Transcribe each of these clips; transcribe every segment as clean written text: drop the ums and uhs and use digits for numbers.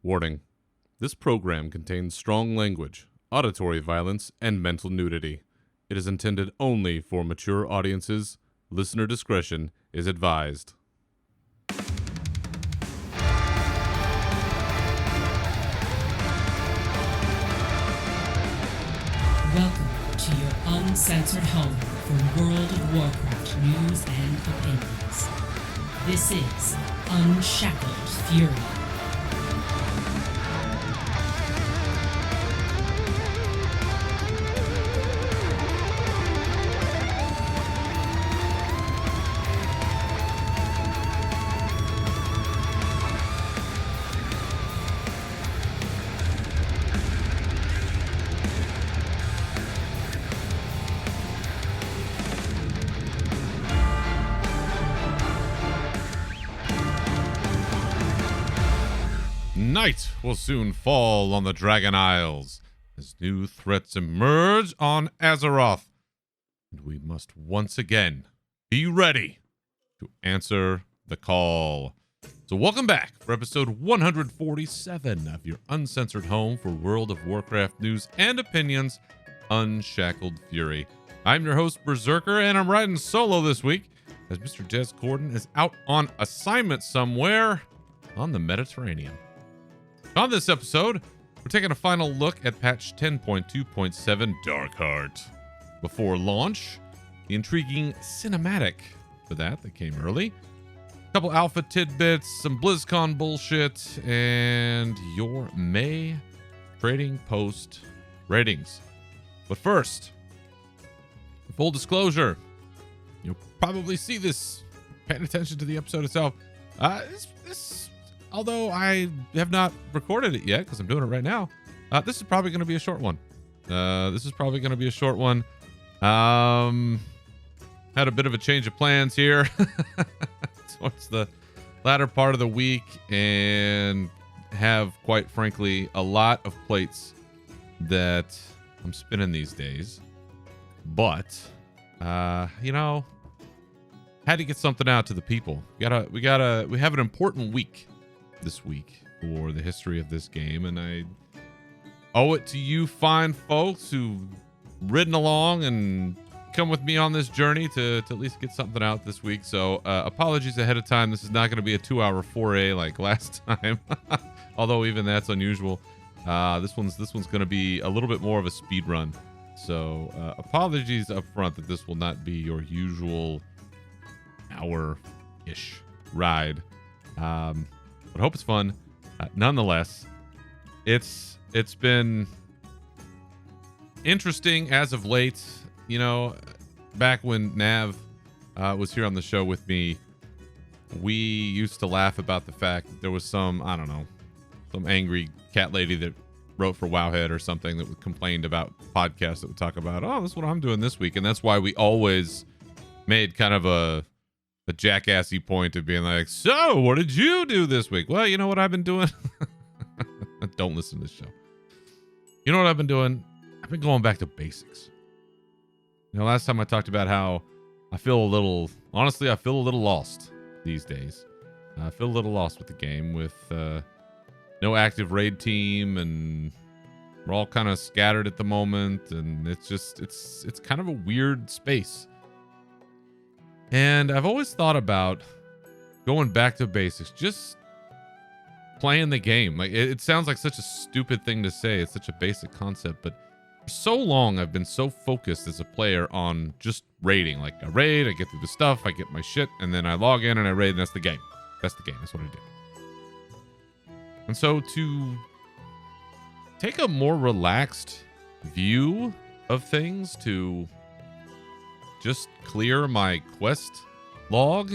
Warning. This program contains strong language, auditory violence, and mental nudity. It is intended only for mature audiences. Listener discretion is advised. Welcome to your uncensored home for World of Warcraft news and opinions. This is Unshackled Fury. Night will soon fall on the Dragon Isles as new threats emerge on Azeroth, and we must once again be ready to answer the call. So welcome back for episode 147 of your uncensored home for World of Warcraft news and opinions, Unshackled Fury. I'm your host, Berserker, and I'm riding solo this week as Mr. Jez Corden is out on assignment somewhere on the Mediterranean. On this episode, we're taking a final look at patch 10.2.7 Darkheart. Before launch, the intriguing cinematic for that came early, a couple alpha tidbits, some BlizzCon bullshit, and your May trading post ratings. But first, full disclosure, you'll probably see this paying attention to the episode itself. Although I have not recorded it yet because I'm doing it right now, this is probably going to be a short one. Had a bit of a change of plans here towards the latter part of the week and have, quite frankly, a lot of plates that I'm spinning these days. But, had to get something out to the people. We have an important week this week for the history of this game, and I owe it to you fine folks who've ridden along and come with me on this journey to at least get something out this week. So apologies ahead of time. This is not going to be a 2-hour foray like last time, although even that's unusual. This one's going to be a little bit more of a speed run, so apologies up front that this will not be your usual hour-ish ride. But I hope it's fun. Nonetheless, it's been interesting as of late. Back when Nav was here on the show with me, we used to laugh about the fact that there was some angry cat lady that wrote for Wowhead or something that complained about podcasts that would talk about, oh, this is what I'm doing this week. And that's why we always made kind of a jackassy point of being like, so what did you do this week? Well, you know what I've been doing? Don't listen to this show. You know what I've been doing? I've been going back to basics. Last time I talked about how I feel a little lost these days. I feel a little lost with the game with no active raid team, and we're all kind of scattered at the moment, and it's kind of a weird space. And I've always thought about going back to basics, just playing the game. Like it sounds like such a stupid thing to say. It's such a basic concept, but for so long I've been so focused as a player on just raiding. Like I raid, I get through the stuff, I get my shit, and then I log in and I raid, and that's the game. That's the game. That's what I do. And so to take a more relaxed view of things, to just clear my quest log,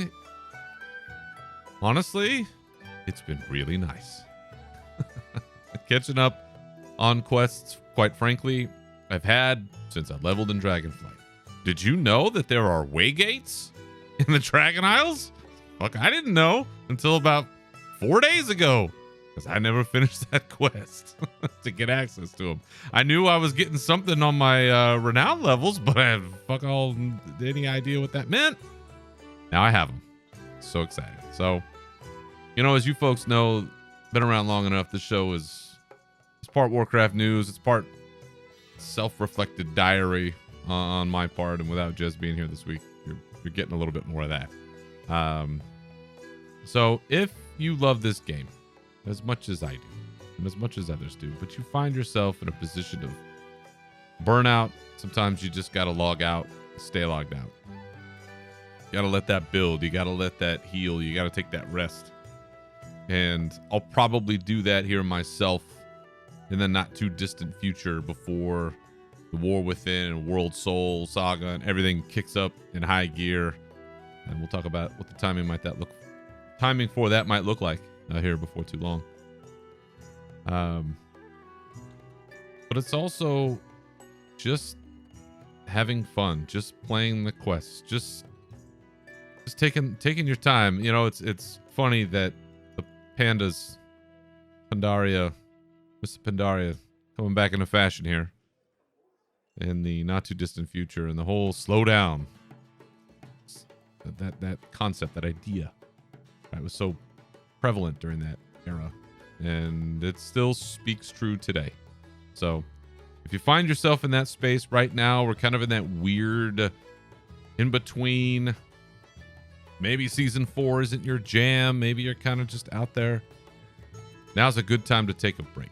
honestly, it's been really nice. Catching up on quests, quite frankly, I've had since I leveled in Dragonflight. Did you know that there are waygates in the Dragon Isles? Fuck, I didn't know until about 4 days ago, because I never finished that quest to get access to them. I knew I was getting something on my renown levels, but I had fuck all any idea what that meant. Now I have them. So excited. So, as you folks know, been around long enough. The show is it's part Warcraft news. It's part self-reflected diary on my part. And without Jez being here this week, you're getting a little bit more of that. So if you love this game as much as I do, and as much as others do, but you find yourself in a position of burnout, sometimes you just got to log out, stay logged out. You got to let that build. You got to let that heal. You got to take that rest. And I'll probably do that here myself in the not too distant future before the War Within and World Soul saga and everything kicks up in high gear. And we'll talk about what the timing for that might look like here before too long. But it's also just having fun, just playing the quests, just taking your time. You know, it's funny that the Mr. Pandaria coming back into fashion here in the not too distant future, and the whole slow down, that concept, that idea, right, was so prevalent during that era, and it still speaks true today. So if you find yourself in that space right now, we're kind of in that weird in between. Maybe season 4 isn't your jam. Maybe you're kind of just out there. Now's a good time to take a break.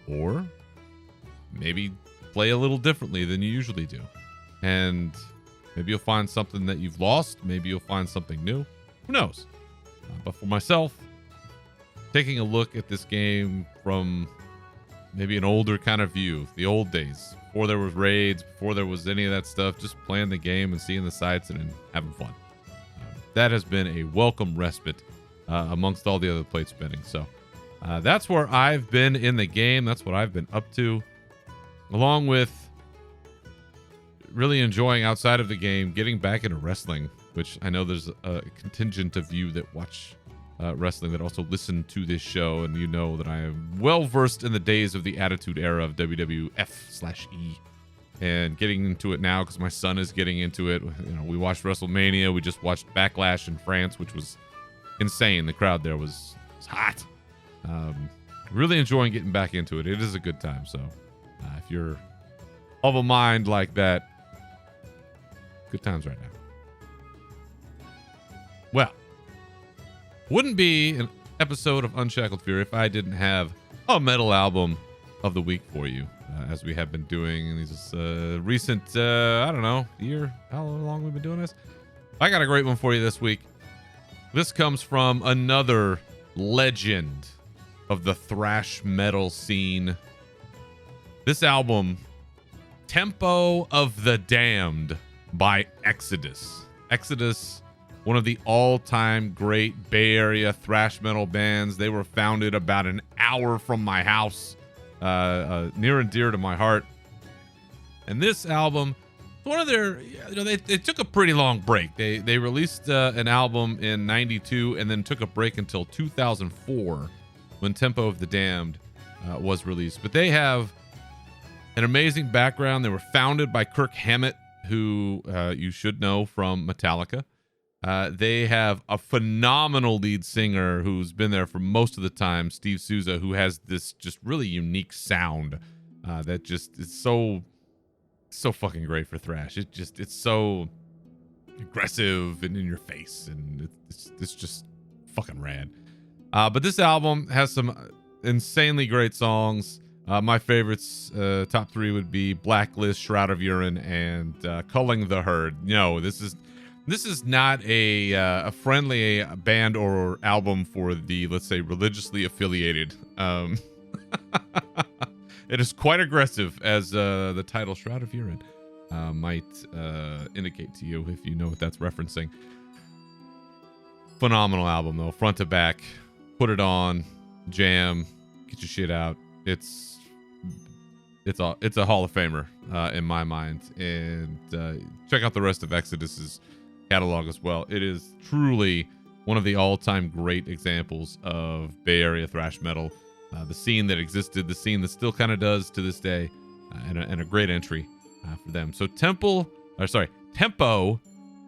Or maybe play a little differently than you usually do. And maybe you'll find something that you've lost. Maybe you'll find something new. Who knows? But for myself, taking a look at this game from maybe an older kind of view, the old days, before there was raids, before there was any of that stuff, just playing the game and seeing the sights and having fun. That has been a welcome respite amongst all the other plate spinning. So that's where I've been in the game. That's what I've been up to, along with really enjoying outside of the game, getting back into wrestling, which I know there's a contingent of you that watch wrestling that also listen to this show, and you know that I am well versed in the days of the Attitude Era of WWF/E. And getting into it now because my son is getting into it. You know, we watched WrestleMania. We just watched Backlash in France, which was insane. The crowd there was hot. Really enjoying getting back into it. It is a good time. So if you're of a mind like that, good times right now. Well, wouldn't be an episode of Unshackled Fury if I didn't have a metal album of the week for you. As we have been doing in these recent, I don't know, year, how long we've been doing this. I got a great one for you this week. This comes from another legend of the thrash metal scene. This album, Tempo of the Damned by Exodus. Exodus, one of the all-time great Bay Area thrash metal bands. They were founded about an hour from my house. Near and dear to my heart. And this album, one of their, you know, they took a pretty long break. They released an album in 92 and then took a break until 2004 when Tempo of the Damned was released. But they have an amazing background. They were founded by Kirk Hammett, who you should know from Metallica. They have a phenomenal lead singer who's been there for most of the time, Steve Souza, who has this just really unique sound that just is so fucking great for thrash. It's so aggressive and in your face, and it's just fucking rad. But this album has some insanely great songs. My favorites, top 3 would be Blacklist, Shroud of Urine, and Culling the Herd. No, this is not a friendly band or album for the, let's say, religiously affiliated. It is quite aggressive, as the title Shroud of Urine might indicate to you if you know what that's referencing. Phenomenal album, though, front to back. Put it on, jam, get your shit out. It's a Hall of Famer in my mind. And check out the rest of Exodus's catalog as well. It is truly one of the all-time great examples of Bay Area thrash metal, the scene that existed, the scene that still kind of does to this day, and a great entry for them. So Tempo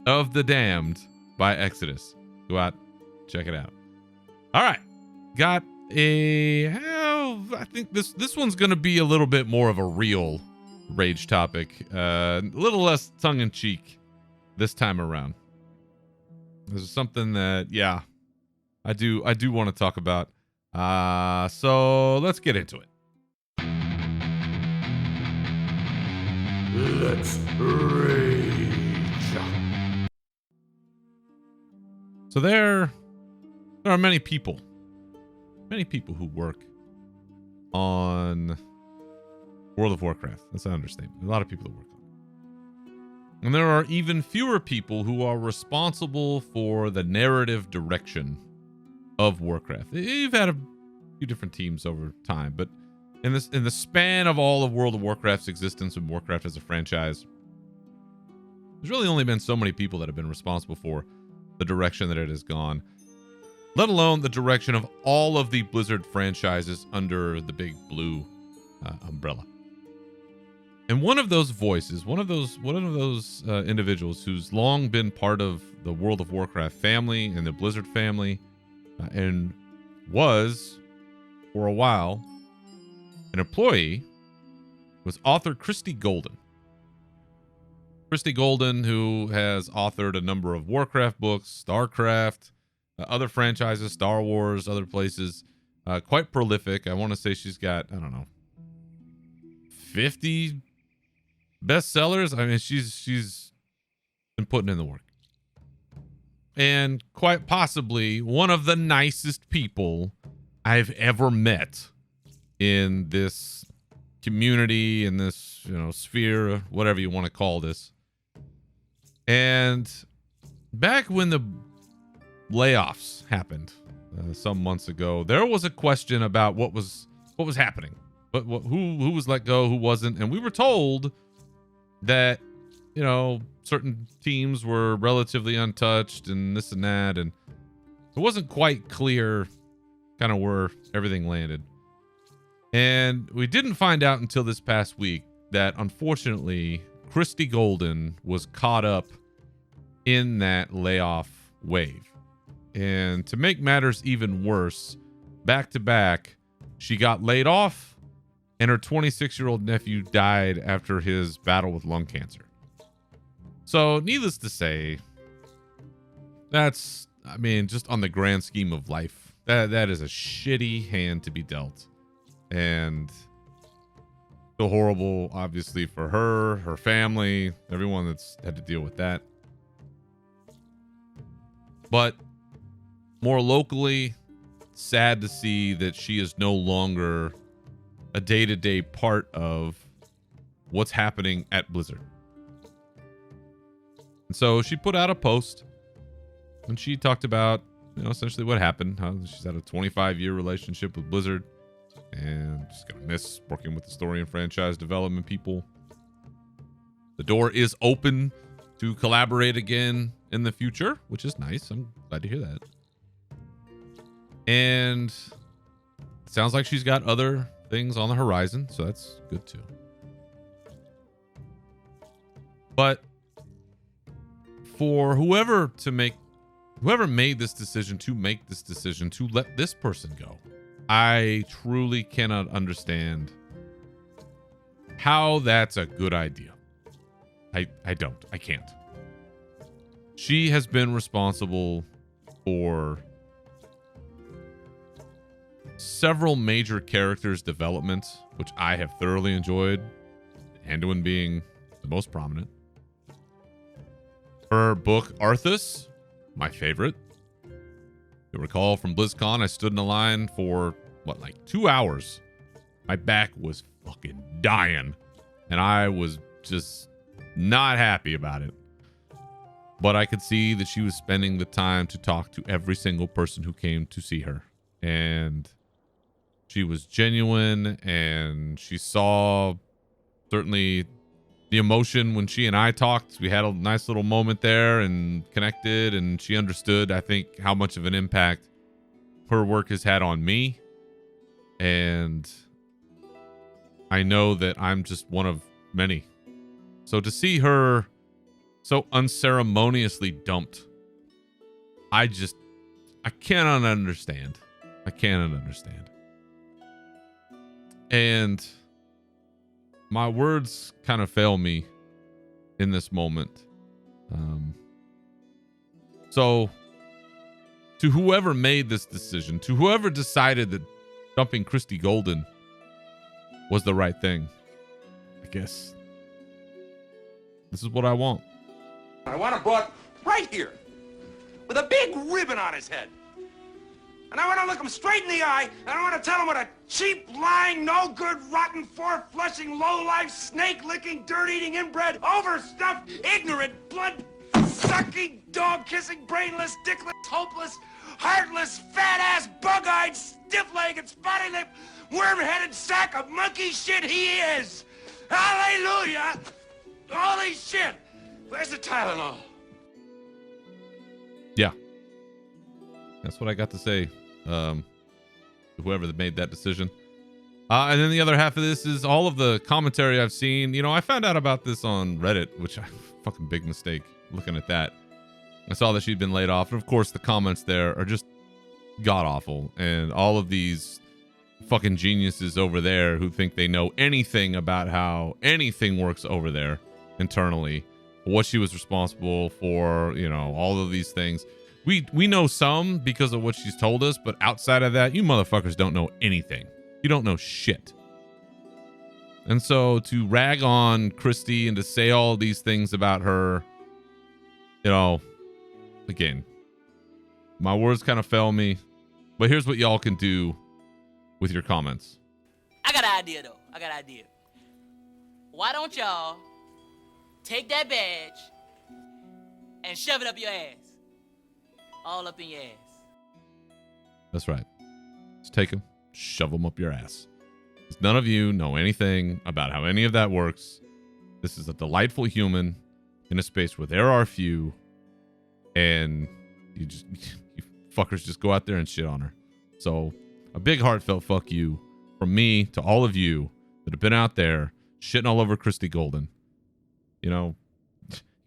of the Damned by Exodus. Go out, check it out. All right, got I think this one's gonna be a little bit more of a real rage topic, a little less tongue in cheek this time around. This is something that, yeah, I do want to talk about. So let's get into it. Let's rage. So there are many people who work on World of Warcraft. That's an understatement. A lot of people that work on it. And there are even fewer people who are responsible for the narrative direction of Warcraft. You've had a few different teams over time, but in the span of all of World of Warcraft's existence and Warcraft as a franchise, there's really only been so many people that have been responsible for the direction that it has gone, let alone the direction of all of the Blizzard franchises under the big blue umbrella. And one of those voices, one of those individuals who's long been part of the World of Warcraft family and the Blizzard family, and was for a while an employee, was author Christie Golden. Christie Golden, who has authored a number of Warcraft books, StarCraft, other franchises, Star Wars, other places, quite prolific. I want to say she's got, 50 bestsellers. I mean, she's been putting in the work. And quite possibly one of the nicest people I've ever met in this community, in this, sphere, whatever you want to call this. And back when the layoffs happened some months ago, there was a question about what was happening, but who was let go, who wasn't, and we were told that certain teams were relatively untouched and this and that, and it wasn't quite clear kind of where everything landed. And we didn't find out until this past week that unfortunately Christie Golden was caught up in that layoff wave. And to make matters even worse, back to back, she got laid off and her 26-year-old nephew died after his battle with lung cancer. So needless to say, just on the grand scheme of life, that is a shitty hand to be dealt. And so horrible, obviously, for her family, everyone that's had to deal with that. But more locally, sad to see that she is no longer a day-to-day part of what's happening at Blizzard. And so she put out a post and she talked about, essentially what happened. How she's had a 25-year relationship with Blizzard and she's gonna miss working with the story and franchise development people. The door is open to collaborate again in the future, which is nice. I'm glad to hear that. And it sounds like she's got other things on the horizon, so that's good too. But for whoever made this decision to let this person go, I truly cannot understand how that's a good idea. I can't. She has been responsible for several major characters' development, which I have thoroughly enjoyed, Anduin being the most prominent. Her book, Arthas, my favorite. You'll recall from BlizzCon, I stood in a line for, 2 hours. My back was fucking dying, and I was just not happy about it. But I could see that she was spending the time to talk to every single person who came to see her. And she was genuine, and she saw certainly the emotion when she and I talked. We had a nice little moment there and connected, and she understood, I think, how much of an impact her work has had on me. And I know that I'm just one of many. So to see her so unceremoniously dumped, I cannot understand. I cannot understand. And my words kind of fail me in this moment. So to whoever made this decision, to whoever decided that dumping Christy Golden was the right thing, I guess this is what I want. I want him brought right here with a big ribbon on his head. And I want to look him straight in the eye, and I want to tell him what a cheap, lying, no-good, rotten, four-flushing, low-life, snake-licking, dirt-eating, inbred, overstuffed, ignorant, blood-sucking, dog-kissing, brainless, dickless, hopeless, heartless, fat-ass, bug-eyed, stiff-legged, spotty-lipped, worm-headed sack of monkey shit he is. Hallelujah! Holy shit! Where's the Tylenol? Yeah. That's what I got to say. Whoever that made that decision. And then the other half of this is all of the commentary I've seen. You know, I found out about this on Reddit, which I fucking big mistake looking at that. I saw that she'd been laid off. And of course, the comments there are just god awful. And all of these fucking geniuses over there who think they know anything about how anything works over there internally, what she was responsible for, you know, all of these things. We know some because of what she's told us, but outside of that, you motherfuckers don't know anything. You don't know shit. And so to rag on Christy and to say all these things about her, you know, again, my words kind of fail me. But here's what y'all can do with your comments. I got an idea, though. I got an idea. Why don't y'all take that badge and shove it up your ass? All up in your ass. That's right. Just take them, shove them up your ass. Because none of you know anything about how any of that works. This is a delightful human in a space where there are few, and you fuckers just go out there and shit on her. So a big heartfelt fuck you from me to all of you that have been out there shitting all over Christy Golden. You know,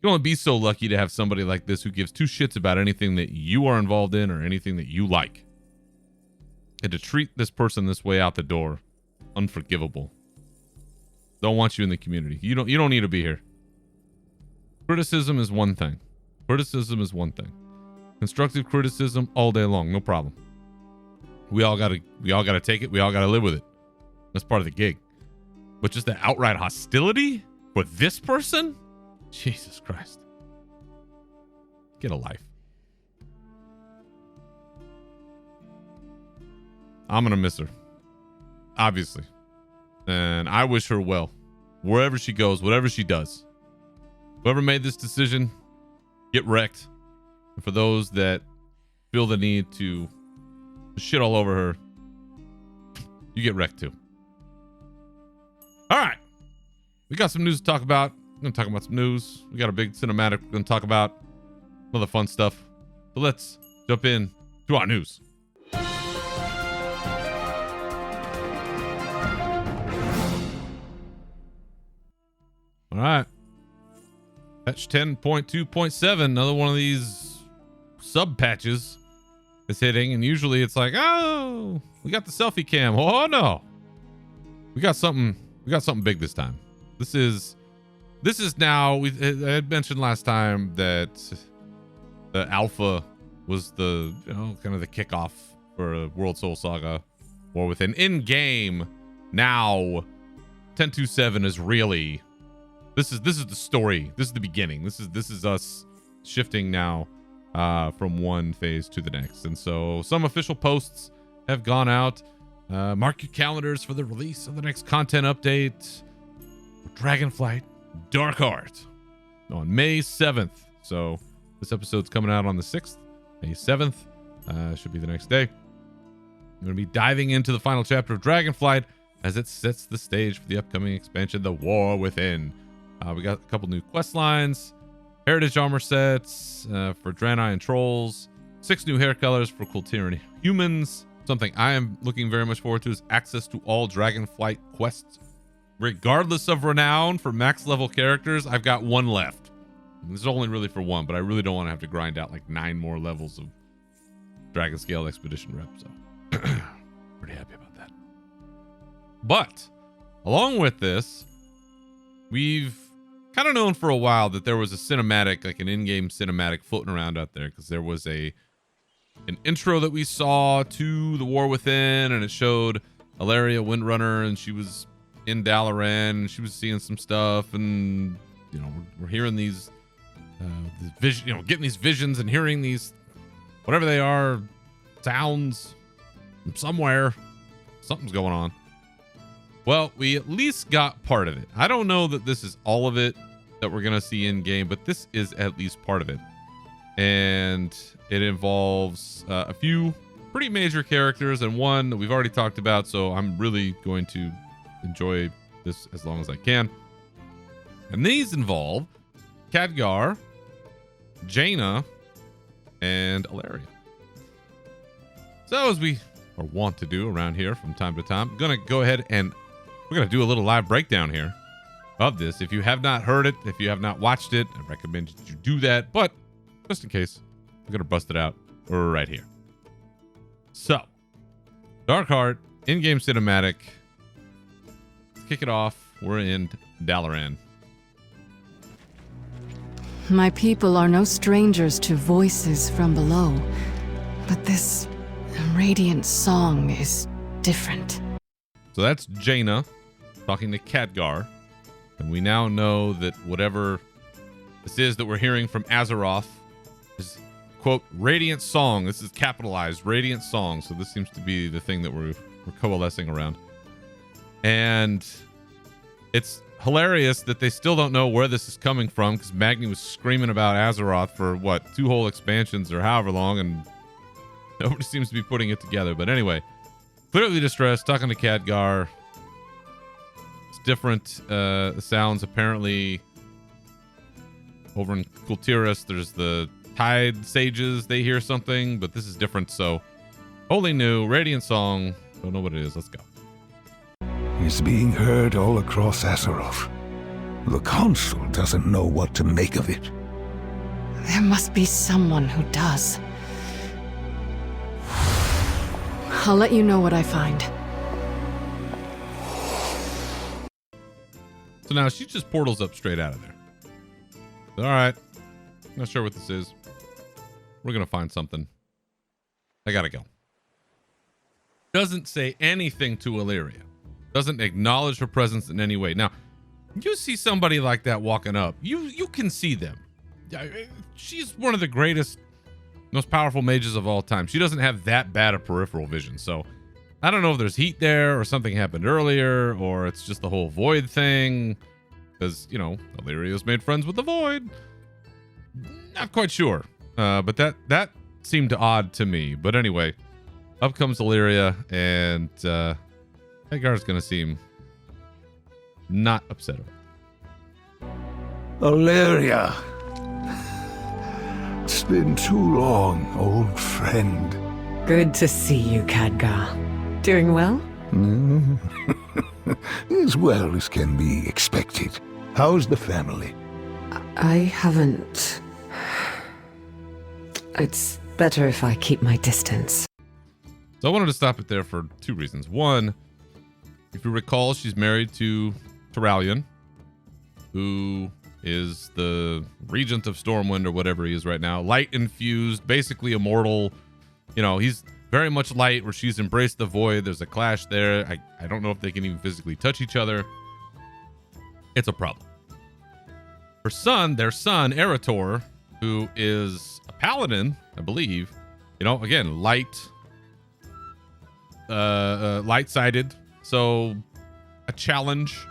you only be so lucky to have somebody like this who gives two shits about anything that you are involved in or anything that you like. And to treat this person this way out the door, unforgivable. Don't want you in the community. You don't need to be here. Criticism is one thing. Criticism is one thing. Constructive criticism all day long, no problem. We all gotta take it. We all gotta live with it. That's part of the gig. But just the outright hostility for this person? Jesus Christ. Get a life. I'm gonna miss her. Obviously. And I wish her well. Wherever she goes, whatever she does. Whoever made this decision, get wrecked. And for those that feel the need to shit all over her, you get wrecked too. All right. We got some news to talk about. We're going to talk about some news. We got a big cinematic we're going to talk about. Other fun stuff. So let's jump in to our news. All right. Patch 10.2.7. Another one of these sub patches is hitting. And usually it's like, oh, we got the selfie cam. Oh, no. We got something big this time. This is now, I had mentioned last time that the alpha was the, you know, kind of the kickoff for World Soul Saga, or with an in-game. Now 10.2.7 is really, this is the story. This is the beginning. This is us shifting now from one phase to the next. And so some official posts have gone out. Mark your calendars for the release of the next content update, Dragonflight Darkheart, on May 7th. So this episode's coming out on the 6th, May 7th. Should be the next day. I'm going to be diving into the final chapter of Dragonflight as it sets the stage for the upcoming expansion, The War Within. We got a couple new quest lines, heritage armor sets for Draenei and Trolls, 6 new hair colors for Kultiran humans. Something I am looking very much forward to is access to all Dragonflight quests, regardless of renown, for max level characters. I've got one left. This is only really for one, but I really don't want to have to grind out like 9 more levels of Dragon Scale Expedition rep. So Pretty happy about that. But along with this, we've kind of known for a while that there was a cinematic, like an in-game cinematic floating around out there, because there was an intro that we saw to The War Within, and it showed Ilaria Windrunner, and she was in Dalaran, and she was seeing some stuff, and you know, we're hearing these vision, you know, getting these visions and hearing these, whatever they are, sounds from somewhere. Something's going on. Well, we at least got part of it. I don't know that this is all of it that we're going to see in game, but this is at least part of it. And it involves a few pretty major characters and one that we've already talked about. So I'm really going to enjoy this as long as I can. And these involve Khadgar, Jaina, and Ilaria. So as we are wont to do around here from time to time, I'm going to go ahead and we're going to do a little live breakdown here of this. If you have not heard it, if you have not watched it, I recommend that you do that. But just in case, we're going to bust it out right here. So, Darkheart, in-game cinematic. Let's kick it off. We're in Dalaran. My people are no strangers to voices from below, but this radiant song is different. So that's Jaina talking to Khadgar, and we now know that whatever this is that we're hearing from Azeroth is, quote, radiant song. This is capitalized, radiant song. So this seems to be the thing that we're coalescing around. And it's hilarious that they still don't know where this is coming from, because Magni was screaming about Azeroth for what, 2 whole expansions or however long, and nobody seems to be putting it together. But anyway, clearly distressed, talking to Khadgar. It's different sounds. Apparently, over in Kultiras, there's the Tide Sages. They hear something, but this is different. So, wholly new, radiant song. Don't know what it is. Let's go. Is being heard all across Azeroth. The Council doesn't know what to make of it. There must be someone who does. I'll let you know what I find. So now she just portals up straight out of there. All right. Not sure what this is. We're going to find something. I got to go. Doesn't say anything to Illyria. Doesn't acknowledge her presence in any way. Now, you see somebody like that walking up, you can see them. She's one of the greatest, most powerful mages of all time. She doesn't have that bad a peripheral vision. So I don't know if there's heat there or something happened earlier, or it's just the whole void thing. Because, you know, Illyria's made friends with the void. Not quite sure. But that seemed odd to me. But anyway, up comes Illyria, and Khadgar's going to seem not upset about it. Illyria. It's been too long, old friend. Good to see you, Khadgar. Doing well? As well as can be expected. How's the family? I haven't... It's better if I keep my distance. So I wanted to stop it there for 2 reasons. One, if you recall, she's married to Turalyon, who is the regent of Stormwind or whatever he is right now. Light infused, basically immortal. You know, he's very much light, where she's embraced the void. There's a clash there. I don't know if they can even physically touch each other. It's a problem. Her son, their son, Erator, who is a paladin, I believe. You know, again, light-sided. So a challenge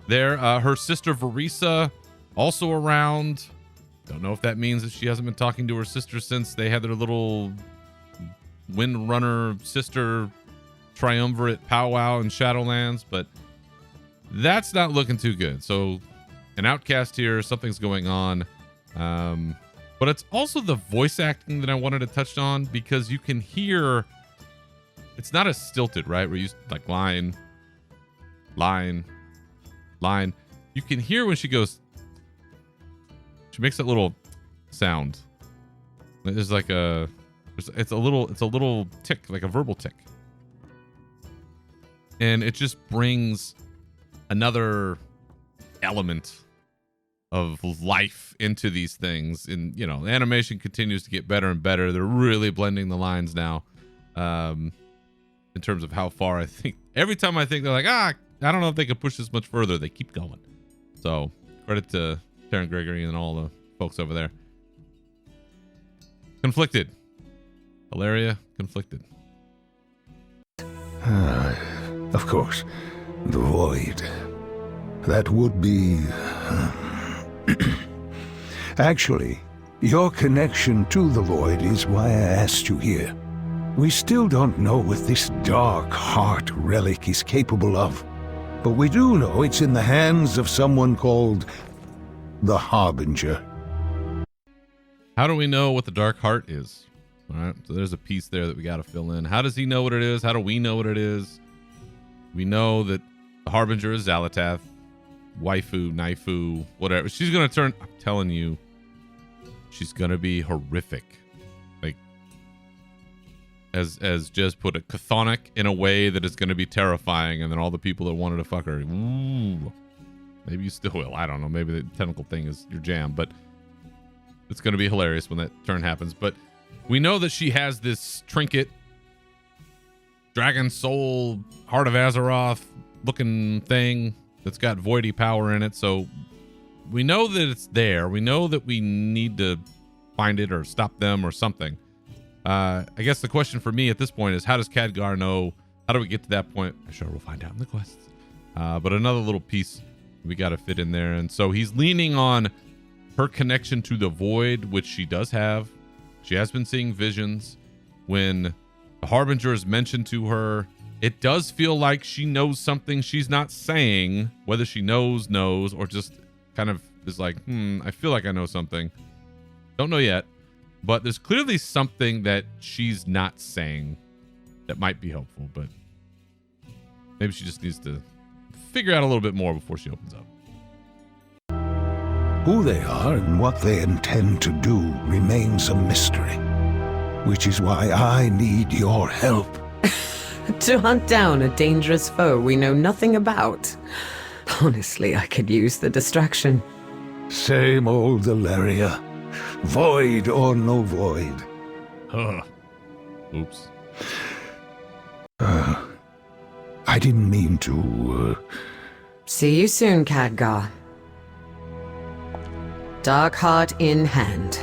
there. Her sister Verisa also around. Don't know if that means that she hasn't been talking to her sister since they had their little Windrunner sister triumvirate powwow in Shadowlands, but that's not looking too good. So an outcast here, something's going on. But it's also the voice acting that I wanted to touch on, because you can hear it's not as stilted, right? Where you like line. You can hear when she goes, she makes that little sound. There's like it's a little tick, like a verbal tick. and it just brings another element of life into these things. And the animation continues to get better and better. They're really blending the lines now, in terms of how far. I think every time I think they're like, I don't know if they could push this much further, they keep going. So credit to Karen Gregory and all the folks over there. Conflicted. Hilaria, conflicted. Of course, the void. That would be... Actually, your connection to the void is why I asked you here. We still don't know what this dark heart relic is capable of, but we do know it's in the hands of someone called the Harbinger. How do we know what the dark heart is? All right, so there's a piece there that we got to fill in. How does he know what it is? How do we know what it is? We know that the Harbinger is Xal'atath, waifu, naifu, whatever. She's gonna turn. I'm telling you, she's gonna be horrific. Like, as Jez put it, chthonic in a way that is gonna be terrifying. And then all the people that wanted to fuck her, ooh, maybe you still will. I don't know. Maybe the tentacle thing is your jam, but it's gonna be hilarious when that turn happens. But we know that she has this trinket, dragon soul, heart of Azeroth looking thing that's got voidy power in it. So we know that it's there. We know that we need to find it or stop them or something. I guess the question for me at this point is, how does Khadgar know? How do we get to that point? I'm sure we'll find out in the quests. But another little piece we got to fit in there. And so he's leaning on her connection to the void, which she does have. She has been seeing visions. When the Harbinger is mentioned to her, it does feel like she knows something she's not saying. Whether she knows, or just kind of is like, I feel like I know something. Don't know yet. But there's clearly something that she's not saying that might be helpful. But maybe she just needs to figure out a little bit more before she opens up. Who they are and what they intend to do remains a mystery, which is why I need your help. To hunt down a dangerous foe we know nothing about. Honestly, I could use the distraction. Same old Valeria. Void or no void. Oops. I didn't mean to... See you soon, Khadgar. Dark heart in hand.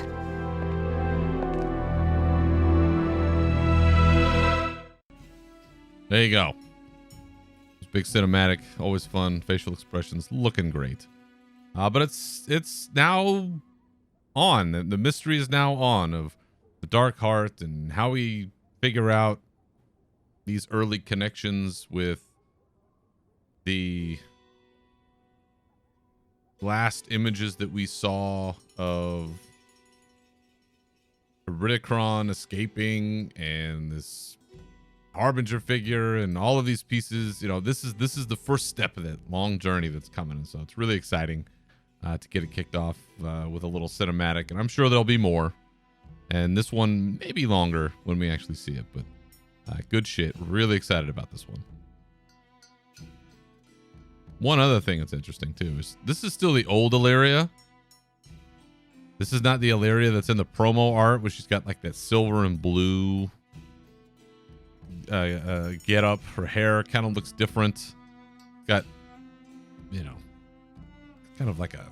There you go. Big cinematic, always fun. Facial expressions looking great. But it's now on. The mystery is now on of the Dark Heart and how we figure out these early connections with the last images that we saw of Iridikron escaping and this Harbinger figure and all of these pieces. This is the first step of that long journey that's coming. And so it's really exciting to get it kicked off with a little cinematic. And I'm sure there'll be more. And this one may be longer when we actually see it. But good shit. Really excited about this one. One other thing that's interesting too is this is still the old Illyria. This is not the Illyria that's in the promo art, where she's got like that silver and blue get up. Her hair kind of looks different. Got, kind of like a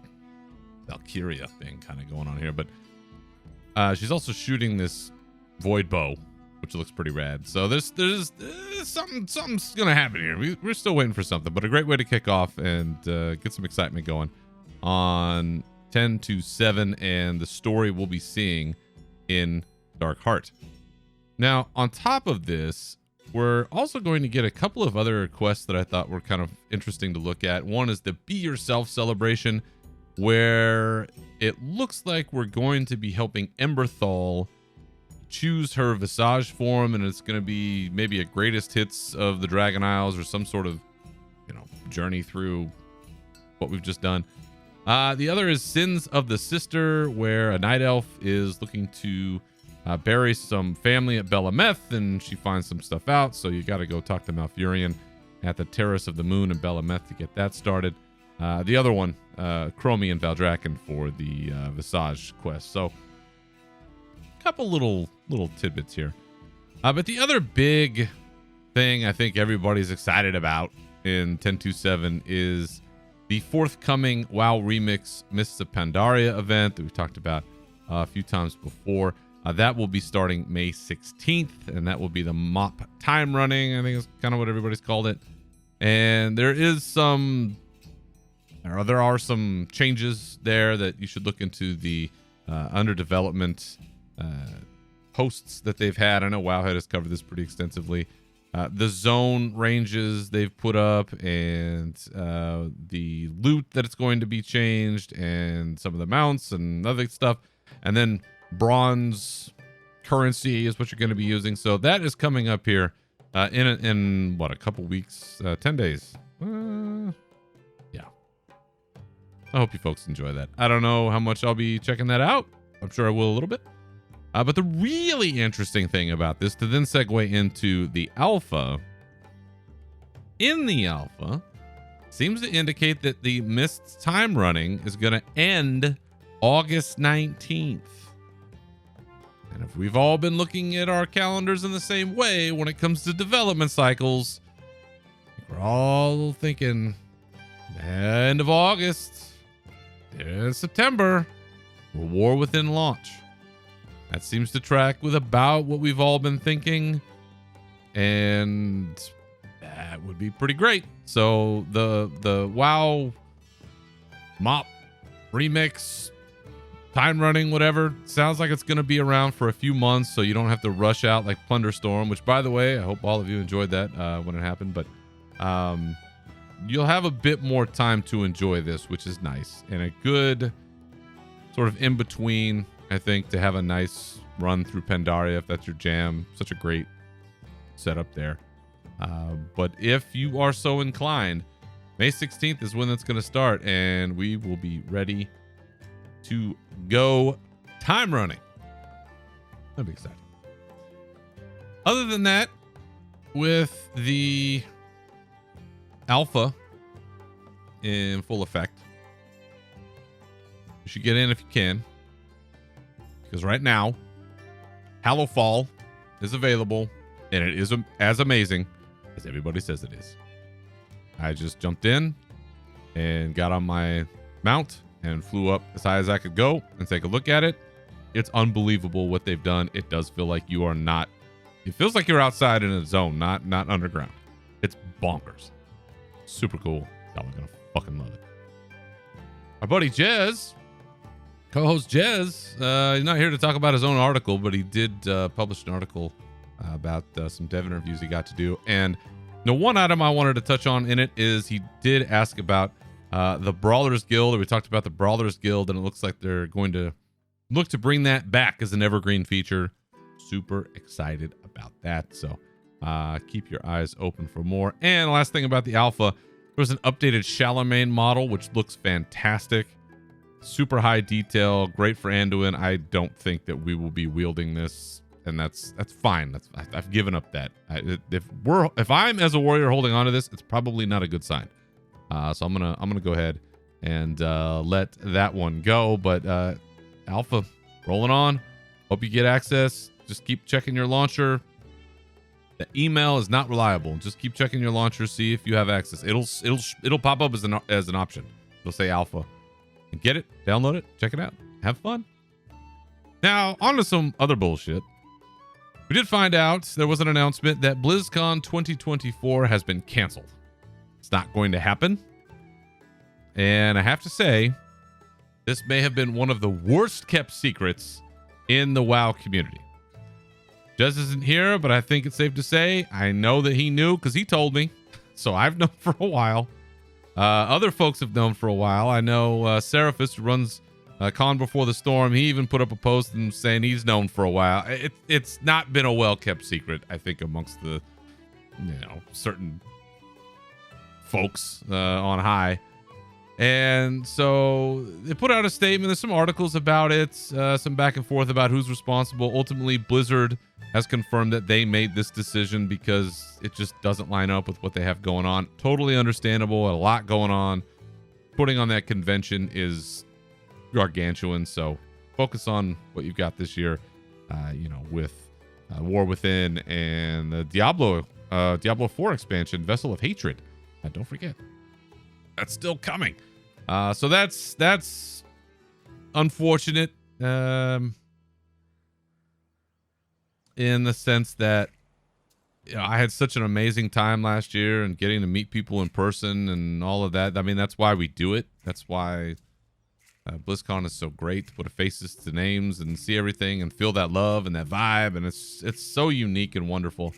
Valkyria thing kind of going on here. But she's also shooting this void bow, which looks pretty rad. So there's something's gonna happen here. We're still waiting for something, but a great way to kick off and get some excitement going on 10-7 and the story we'll be seeing in Dark Heart. Now, on top of this, we're also going to get a couple of other quests that I thought were kind of interesting to look at. One is the Be Yourself celebration, where it looks like we're going to be helping Emberthal choose her Visage form, and it's going to be maybe a greatest hits of the Dragon Isles or some sort of, journey through what we've just done. The other is Sins of the Sister, where a night elf is looking to bury some family at Belameth, and she finds some stuff out, so you got to go talk to Malfurion. at the Terrace of the Moon in Belameth to get that started. The other one, Chromie and Valdrakken for the Visage quest. So, a couple little tidbits here. But the other big thing I think everybody's excited about in 10.2.7 is the forthcoming WoW Remix Mists of Pandaria event that we talked about a few times before. That will be starting May 16th, and that will be the MOP time running. I think is kind of what everybody's called it. And there are some changes there that you should look into the under development posts that they've had. I know Wowhead has covered this pretty extensively. The zone ranges they've put up, and the loot that it's going to be changed, and some of the mounts and other stuff. And then bronze currency is what you're going to be using. So that is coming up here in what, a couple weeks, 10 days. Yeah. I hope you folks enjoy that. I don't know how much I'll be checking that out. I'm sure I will a little bit. But the really interesting thing about this, to then segue into the alpha, in the alpha, seems to indicate that the Mist's time running is going to end August 19th. And if we've all been looking at our calendars in the same way when it comes to development cycles, we're all thinking end of August, September, War Within launch. That seems to track with about what we've all been thinking, and that would be pretty great. So the WoW MOP remix, time running, whatever, sounds like it's going to be around for a few months, so you don't have to rush out like Plunderstorm, which, by the way, I hope all of you enjoyed that when it happened. But you'll have a bit more time to enjoy this, which is nice, and a good sort of in between, I think, to have a nice run through Pandaria if that's your jam. Such a great setup there. But if you are so inclined, May 16th is when that's going to start, and we will be ready to go time running. That'd be exciting. Other than that, with the alpha in full effect, you should get in if you can, because right now Hallowfall is available, and it is as amazing as everybody says it is. I just jumped in and got on my mount and flew up as high as I could go and take a look at it. It's unbelievable what they've done. It does feel like you are not, it feels like you're outside in a zone, not underground. It's bonkers. Super cool. Y'all are gonna fucking love it. Our buddy Jez, co-host Jez, he's not here to talk about his own article, but he did publish an article about some dev interviews he got to do. And the one item I wanted to touch on in it is he did ask about the Brawlers Guild. We talked about the Brawlers Guild, and it looks like they're going to look to bring that back as an evergreen feature. Super excited about that. So keep your eyes open for more. And last thing about the alpha, there was an updated Charlemagne model, which looks fantastic. Super high detail, great for Anduin. I don't think that we will be wielding this, and that's fine. I've given up that. If I'm as a warrior holding on to this, it's probably not a good sign. So I'm gonna go ahead and let that one go. But alpha rolling on. Hope you get access. Just keep checking your launcher. The email is not reliable. Just keep checking your launcher, see if you have access. It'll pop up as an option. It'll say alpha. And get it, download it, check it out, have fun. Now, on to some other bullshit. We did find out there was an announcement that BlizzCon 2024 has been canceled. It's not going to happen. And I have to say, this may have been one of the worst kept secrets in the WoW community. Jez isn't here, but I think it's safe to say I know that he knew because he told me. So I've known for a while. Other folks have known for a while. I know Seraphis, who runs Con Before the Storm, he even put up a post and saying he's known for a while. It's not been a well-kept secret, I think, amongst the certain folks on high. And so they put out a statement. There's some articles about it, some back and forth about who's responsible. Ultimately, Blizzard has confirmed that they made this decision because it just doesn't line up with what they have going on. Totally understandable. A lot going on. Putting on that convention is gargantuan. So focus on what you've got this year, with War Within and the Diablo 4 expansion, Vessel of Hatred. Don't forget, that's still coming. So that's unfortunate, in the sense that I had such an amazing time last year and getting to meet people in person and all of that. I mean, that's why we do it. That's why BlizzCon is so great, to put faces to names and see everything and feel that love and that vibe. And it's so unique and wonderful.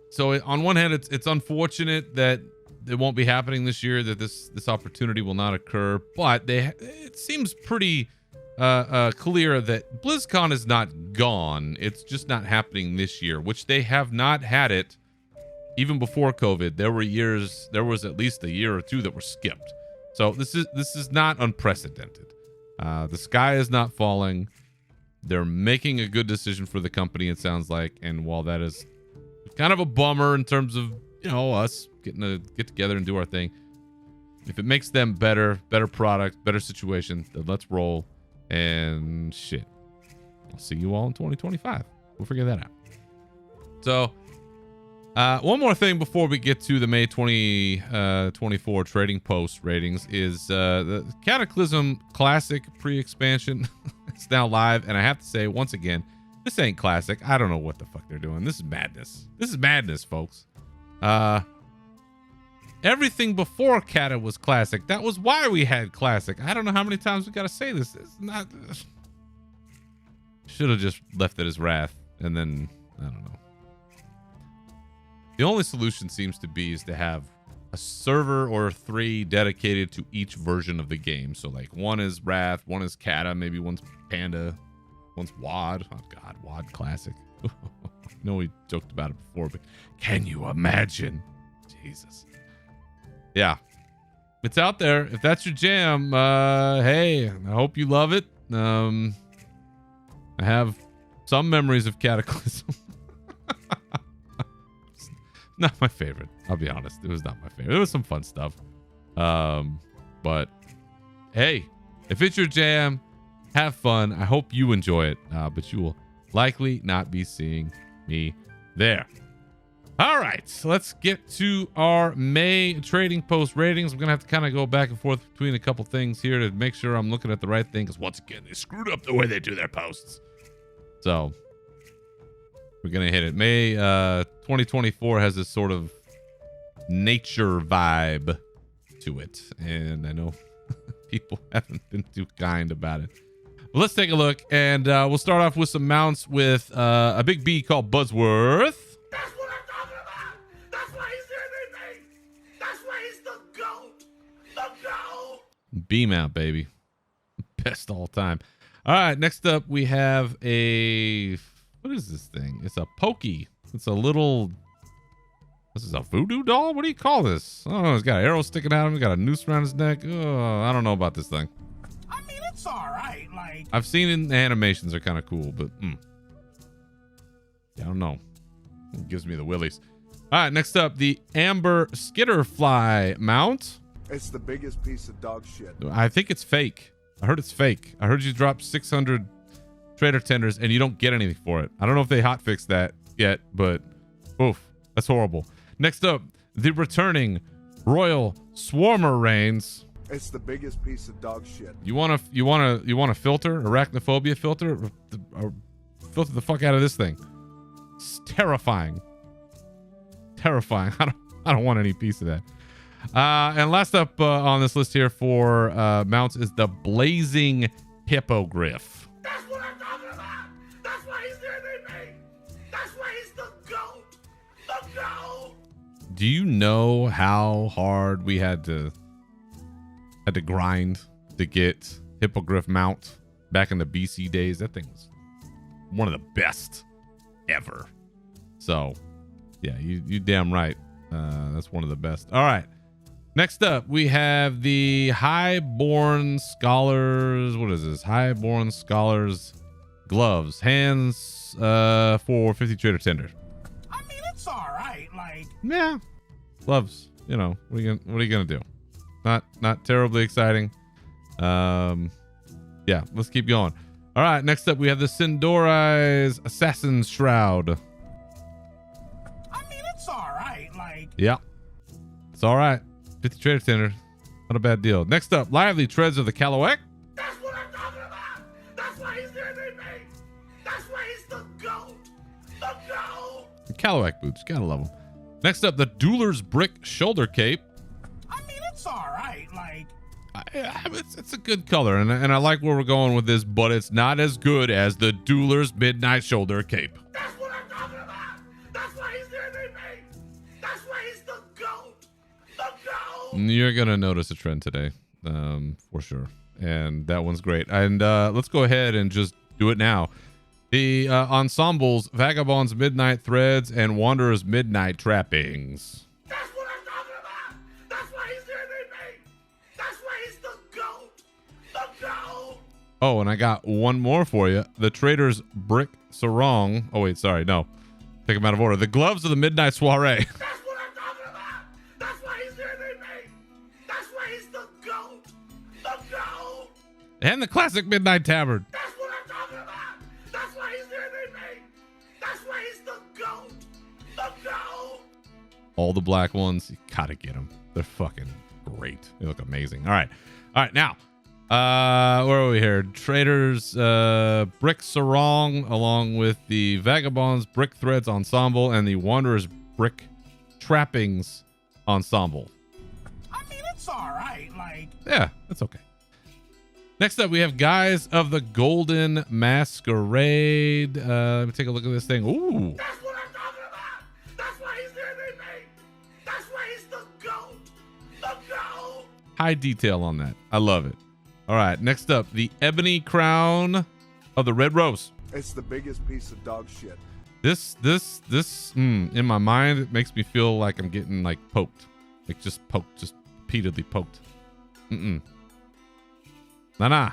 So on one hand, it's unfortunate that it won't be happening this year, that this opportunity will not occur. But it seems pretty clear that BlizzCon is not gone. It's just not happening this year, which they have not had it even before COVID. There was at least a year or two that were skipped. So this is not unprecedented. The sky is not falling. They're making a good decision for the company, it sounds like. And while that is kind of a bummer in terms of, us getting to get together and do our thing, if it makes them better product, better situation, then let's roll. And shit, I'll see you all in 2025. We'll figure that out. So one more thing before we get to the May 2024 Trading Post ratings is the Cataclysm Classic pre-expansion. It's now live, and I have to say once again, this ain't classic. I don't know what the fuck they're doing. This is madness. This is madness, folks. Everything before Cata was classic. That was why we had classic. I don't know how many times we got to say this. It's not. Should have just left it as Wrath, and then I don't know. The only solution seems to be is to have a server or 3 dedicated to each version of the game. So like one is Wrath, one is Cata, maybe one's Panda, one's WoD. Oh God, WoD Classic. I know we joked about it before, but can you imagine? Jesus. Yeah, it's out there. If that's your jam, hey, I hope you love it. I have some memories of Cataclysm. Not my favorite. I'll be honest. It was not my favorite. There was some fun stuff. But hey, if it's your jam, have fun. I hope you enjoy it. But you will likely not be seeing me there. All right, so let's get to our May Trading Post ratings. I'm going to have to kind of go back and forth between a couple things here to make sure I'm looking at the right thing, because once again, they screwed up the way they do their posts. So we're going to hit it. May 2024 has this sort of nature vibe to it, and I know people haven't been too kind about it. Well, let's take a look, and we'll start off with some mounts with a big B called Buzzworth. That's what I'm talking about! That's why he's MVP! That's why he's the GOAT! The GOAT! B mount, baby. Best all time. All right, next up we have a... What is this thing? It's a Pokey. It's a little... This is a voodoo doll? What do you call this? I don't know. It's got an arrow sticking out of him. It's got a noose around his neck. Oh, I don't know about this thing. I mean, it's alright, like... I've seen it in the animations. They're kind of cool, but... Yeah, I don't know. It gives me the willies. All right, next up, the Amber Skitterfly mount. It's the biggest piece of dog shit. I think it's fake. I heard it's fake. I heard you drop 600 trader tenders and you don't get anything for it. I don't know if they hotfixed that yet, but oof, that's horrible. Next up, the returning Royal Swarmer Reigns. It's the biggest piece of dog shit. You want to filter arachnophobia filter? Filter the fuck out of this thing. It's terrifying. Terrifying. I don't want any piece of that. And last up on this list here for mounts is the Blazing Hippogriff. That's what I'm talking about! That's why he's the MVP! That's why he's the GOAT! The GOAT! Do you know how hard we had to grind to get Hippogriff mount back in the BC days? That thing was one of the best ever. So yeah, you damn right. That's one of the best. All right, Next up, we have the Highborn Scholars. What is this? Highborn Scholars gloves. Hands for 50 trader tender. I mean, it's all right. Like, Yeah. Gloves. You know, what are you gonna do? Not terribly exciting. Yeah, let's keep going. All right, next up we have the Sindori's Assassin's Shroud. I mean, it's all right. Like, Yeah. It's all right. 50 trader tender. Not a bad deal. Next up, Lively Treads of the Kalawek. that's what I'm talking about. That's why he's the MVP. That's why he's the GOAT. The GOAT. Kalawek boots. Gotta love them. Next up, the Dueler's Brick Shoulder Cape. I mean, it's all right. Like, It's a good color, and I like where we're going with this, but it's not as good as the Dueler's Midnight Shoulder Cape. that's what I'm talking about. That's why he's the MVP. That's why he's the GOAT. The GOAT. You're gonna notice a trend today, for sure, and that one's great. And let's go ahead and just do it now. The ensembles: Vagabond's Midnight Threads and Wanderer's Midnight Trappings. That's what I'm talking about. That's why he's the MVP. That's why he's the GOAT. The GOAT. Oh, and I got one more for you: the Trader's Brick Sarong. Oh wait, sorry, no, take them out of order. The Gloves of the Midnight Soiree. That's what I'm talking about. That's why he's the MVP. That's why he's the GOAT. The GOAT. And the Classic Midnight Tabard. That's what I'm talking about. That's why he's the MVP. That's why he's the GOAT. The GOAT. All the black ones, you gotta get them. They're fucking great. They look amazing. All right, now, where are we here? Trader's Brick Sarong, along with the Vagabond's Brick Threads Ensemble and the Wanderer's Brick Trappings Ensemble. I mean, it's all right. Like, Yeah, that's okay. Next up, we have Guys of the Golden Masquerade. Let me take a look at this thing. Ooh. that's what I'm talking about. That's why he's the MVP. That's why he's the GOAT. The GOAT. High detail on that. I love it. All right, next up, the Ebony Crown of the Red Rose. It's the biggest piece of dog shit. This, in my mind, it makes me feel like I'm getting like poked. Like just poked, just repeatedly poked. Nah.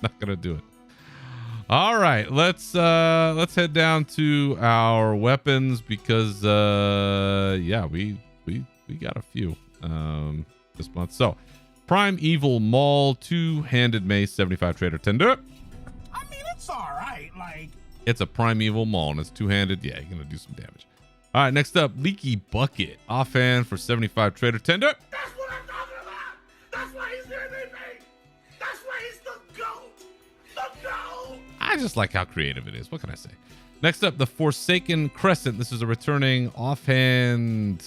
Not gonna do it. All right, let's head down to our weapons because yeah, we got a few this month. So Prime Evil Maul, two-handed mace, 75 trader tender. I mean, it's all right. Like, It's a Primeval Maul and it's two-handed. Yeah, you're gonna do some damage. All right, next up, Leaky Bucket, offhand for 75 trader tender. that's what I'm talking about. That's why he's the MVP. That's why he's the GOAT. The GOAT. I just like how creative it is. What can I say? Next up, the Forsaken Crescent. This is a returning offhand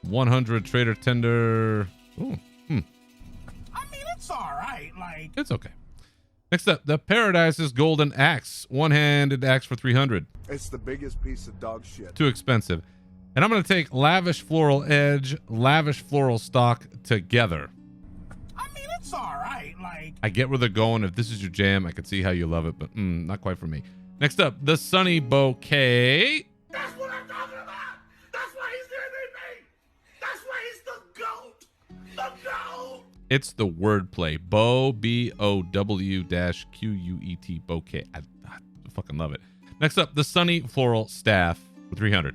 100 trader tender. Ooh, I mean, it's all right. Like, it's okay. Next up, the Paradise's Golden Axe, one-handed axe for 300. It's the biggest piece of dog shit. Too expensive. And I'm going to take Lavish Floral Edge, Lavish Floral Stock together. I mean, it's all right. Like, I get where they're going. If this is your jam, I can see how you love it, but not quite for me. Next up, the Sunny Bouquet. that's what I'm talking about. That's why he's the MVP. That's why he's the GOAT. The GOAT. It's the wordplay. Bow, B-O-W-Q-U-E-T, bouquet. I fucking love it. Next up, the Sunny Floral Staff for 300.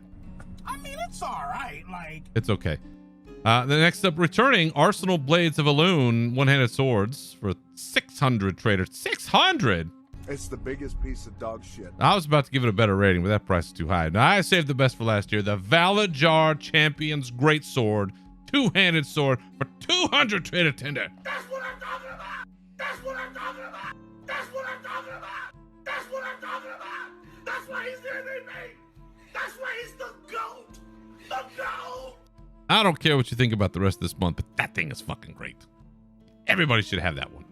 I mean, it's all right. Like, It's okay. The next up, returning Arsenal Blades of Elune, one-handed swords for 600 trader. 600? It's the biggest piece of dog shit. I was about to give it a better rating, but that price is too high. Now, I saved the best for last year. The Valajar Champion's Great Sword, two-handed sword for 200 trader tender. that's what I'm talking about. That's what I'm talking about. That's what I'm talking about. That's what I'm talking about. That's why he's the MVP. That's why he's the GOAT. The GOAT. I don't care what you think about the rest of this month, but that thing is fucking great. Everybody should have that one.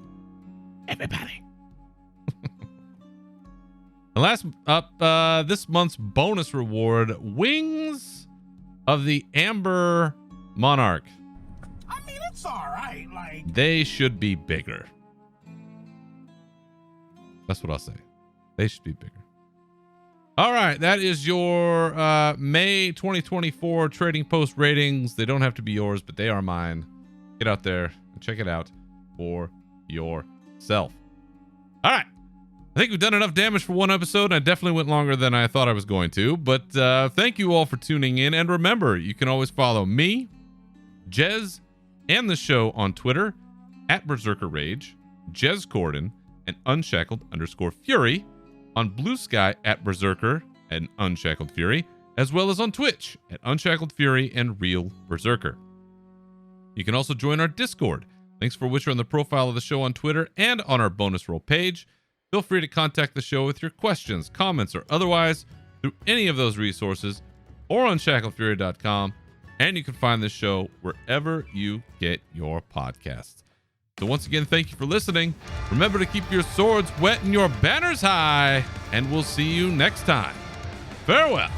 Everybody. And last up, this month's bonus reward, Wings of the Amber Monarch. I mean, it's all right. Like, They should be bigger. That's what I'll say. They should be bigger. All right, that is your May 2024 Trading Post ratings. They don't have to be yours, but they are mine. Get out there and check it out for yourself. All right. I think we've done enough damage for one episode. I definitely went longer than I thought I was going to, but thank you all for tuning in. And remember, you can always follow me, Jez, and the show on Twitter at Berserker Rage, Jez Corden, and Unshackled_Fury, on Blue Sky at Berserker and Unshackled Fury, as well as on Twitch at Unshackled Fury and Real Berserker. You can also join our Discord, links for which are on the profile of the show on Twitter and on our bonus roll page. Feel free to contact the show with your questions, comments, or otherwise through any of those resources or on shackledfury.com, and you can find this show wherever you get your podcasts. So once again, thank you for listening. Remember to keep your swords wet and your banners high, and we'll see you next time. Farewell.